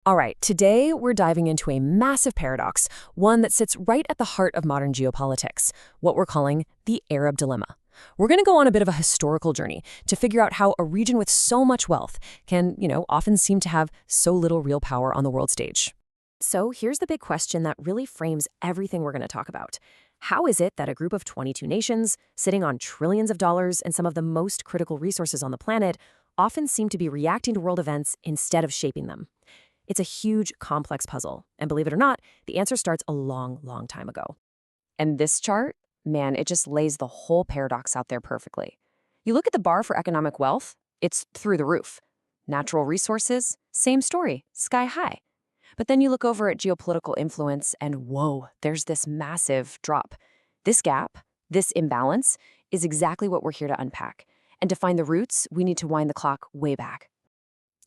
All right, today we're diving into a massive paradox, one that sits right at the heart of modern geopolitics, what we're calling the Arab dilemma. We're going to go on a bit of a historical journey to figure out how a region with so much wealth can, often seem to have so little real power on the world stage. So here's the big question that really frames everything we're going to talk about. How is it that a group of 22 nations, sitting on trillions of dollars and some of the most critical resources on the planet, often seem to be reacting to world events instead of shaping them? It's a huge, complex puzzle, and believe it or not, the answer starts a long, long time ago. And this chart, man, it just lays the whole paradox out there perfectly. You look at the bar for economic wealth, it's through the roof. Natural resources, same story, sky high. But then you look over at geopolitical influence, and whoa, there's this massive drop. This gap, this imbalance, is exactly what we're here to unpack. And to find the roots, we need to wind the clock way back.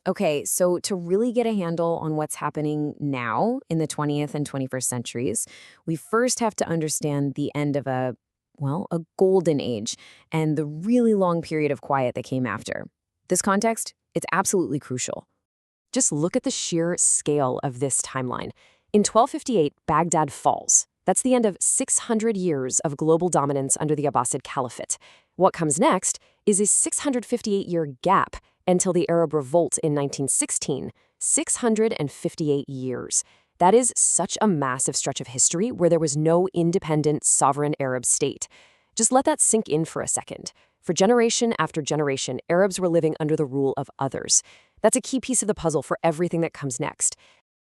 Okay, so to really get a handle on what's happening now in the 20th and 21st centuries, we first have to understand the end of a golden age and the really long period of quiet that came after. This context, it's absolutely crucial. Just look at the sheer scale of this timeline. In 1258, Baghdad falls. That's the end of 600 years of global dominance under the Abbasid Caliphate. What comes next is a 658-year gap until the Arab revolt in 1916, 658 years. That is such a massive stretch of history where there was no independent, sovereign Arab state. Just let that sink in for a second. For generation after generation, Arabs were living under the rule of others. That's a key piece of the puzzle for everything that comes next.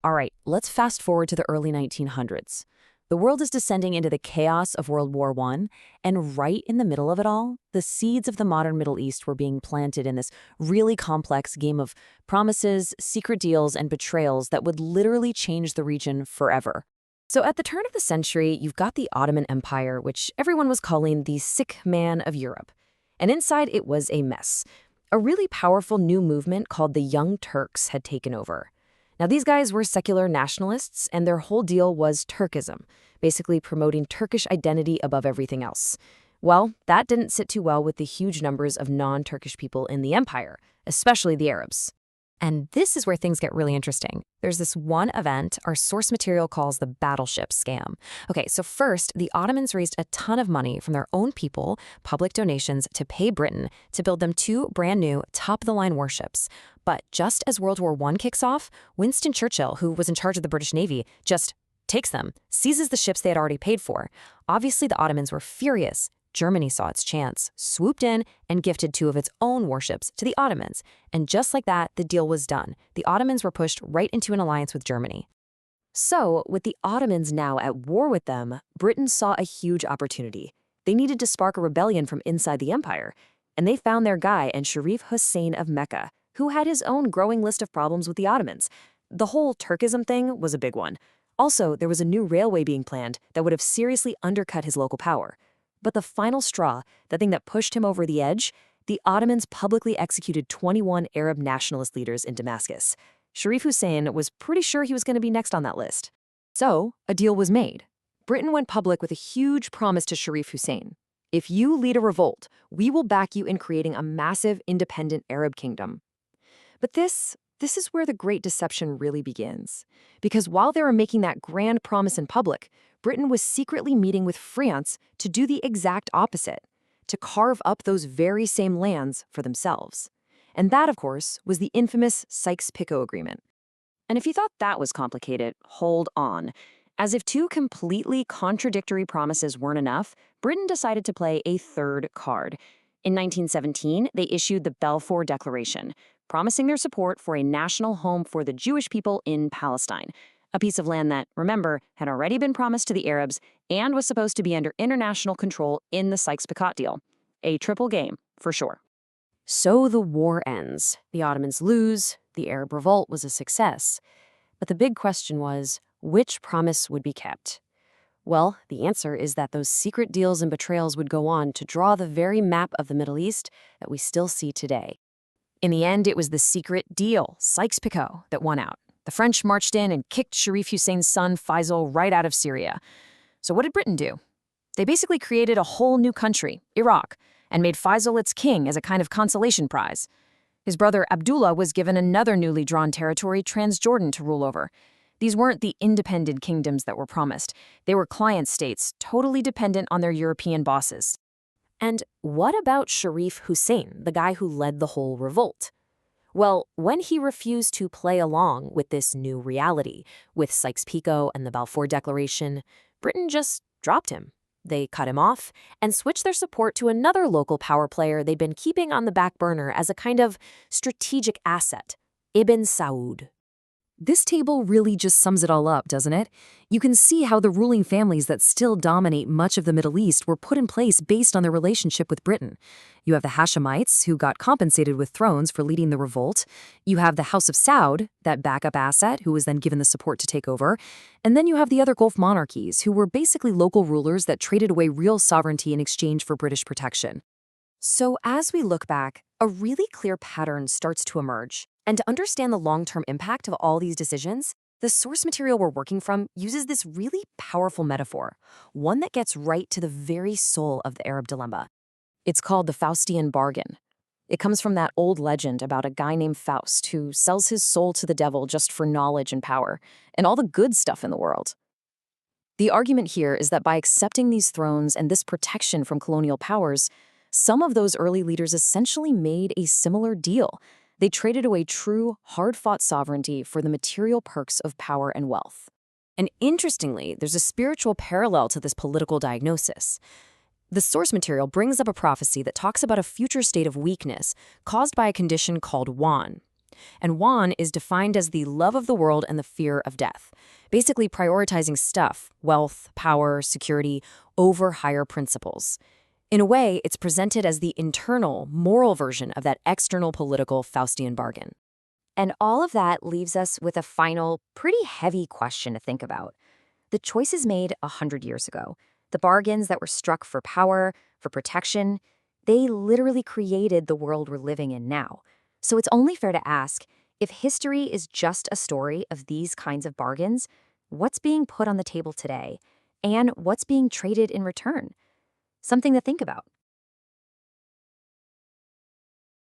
All right, let's fast forward to the early 1900s. The world is descending into the chaos of World War I, and right in the middle of it all, the seeds of the modern Middle East were being planted in this really complex game of promises, secret deals, and betrayals that would literally change the region forever. So at the turn of the century, you've got the Ottoman Empire, which everyone was calling the sick man of Europe. And inside it was a mess. A really powerful new movement called the Young Turks had taken over. Now, these guys were secular nationalists, and their whole deal was Turkism, basically promoting Turkish identity above everything else. Well, that didn't sit too well with the huge numbers of non-Turkish people in the empire, especially the Arabs. And this is where things get really interesting. There's this one event our source material calls the battleship scam. Okay, so first, the Ottomans raised a ton of money from their own people, public donations, to pay Britain to build them two brand new, top-of-the-line warships. But just as World War I kicks off, Winston Churchill, who was in charge of the British Navy, just takes them, seizes the ships they had already paid for. Obviously, the Ottomans were furious. Germany saw its chance, swooped in, and gifted two of its own warships to the Ottomans. And just like that, the deal was done. The Ottomans were pushed right into an alliance with Germany. So, with the Ottomans now at war with them, Britain saw a huge opportunity. They needed to spark a rebellion from inside the empire. And they found their guy in Sharif-Hussein of Mecca, who had his own growing list of problems with the Ottomans. The whole Turkism thing was a big one. Also, there was a new railway being planned that would have seriously undercut his local power. But the final straw, the thing that pushed him over the edge, the Ottomans publicly executed 21 Arab nationalist leaders in Damascus. Sharif Hussein was pretty sure he was going to be next on that list. So, a deal was made. Britain went public with a huge promise to Sharif Hussein. If you lead a revolt, we will back you in creating a massive independent Arab kingdom. But this is where the Great Deception really begins. Because while they were making that grand promise in public, Britain was secretly meeting with France to do the exact opposite, to carve up those very same lands for themselves. And that, of course, was the infamous Sykes-Picot Agreement. And if you thought that was complicated, hold on. As if two completely contradictory promises weren't enough, Britain decided to play a third card. In 1917, they issued the Balfour Declaration, promising their support for a national home for the Jewish people in Palestine, a piece of land that, remember, had already been promised to the Arabs and was supposed to be under international control in the Sykes-Picot deal. A triple game, for sure. So the war ends. The Ottomans lose. The Arab revolt was a success. But the big question was, which promise would be kept? Well, the answer is that those secret deals and betrayals would go on to draw the very map of the Middle East that we still see today. In the end, it was the secret deal, Sykes-Picot, that won out. The French marched in and kicked Sharif Hussein's son Faisal right out of Syria. So what did Britain do? They basically created a whole new country, Iraq, and made Faisal its king as a kind of consolation prize. His brother Abdullah was given another newly drawn territory, Transjordan, to rule over. These weren't the independent kingdoms that were promised. They were client states, totally dependent on their European bosses. And what about Sharif Hussein, the guy who led the whole revolt? Well, when he refused to play along with this new reality, with Sykes-Picot and the Balfour Declaration, Britain just dropped him. They cut him off and switched their support to another local power player they'd been keeping on the back burner as a kind of strategic asset, Ibn Saud. This table really just sums it all up, doesn't it? You can see how the ruling families that still dominate much of the Middle East were put in place based on their relationship with Britain. You have the Hashemites, who got compensated with thrones for leading the revolt. You have the House of Saud, that backup asset, who was then given the support to take over. And then you have the other Gulf monarchies, who were basically local rulers that traded away real sovereignty in exchange for British protection. So as we look back, a really clear pattern starts to emerge. And to understand the long-term impact of all these decisions, the source material we're working from uses this really powerful metaphor, one that gets right to the very soul of the Arab dilemma. It's called the Faustian bargain. It comes from that old legend about a guy named Faust who sells his soul to the devil just for knowledge and power, and all the good stuff in the world. The argument here is that by accepting these thrones and this protection from colonial powers, some of those early leaders essentially made a similar deal. They traded away true, hard-fought sovereignty for the material perks of power and wealth. And interestingly, there's a spiritual parallel to this political diagnosis. The source material brings up a prophecy that talks about a future state of weakness caused by a condition called wan. And wan is defined as the love of the world and the fear of death, basically prioritizing stuff, wealth, power, security, over higher principles. In a way, it's presented as the internal, moral version of that external political Faustian bargain. And all of that leaves us with a final, pretty heavy question to think about. The choices made 100 years ago, the bargains that were struck for power, for protection, they literally created the world we're living in now. So it's only fair to ask, if history is just a story of these kinds of bargains, what's being put on the table today? And what's being traded in return? Something to think about.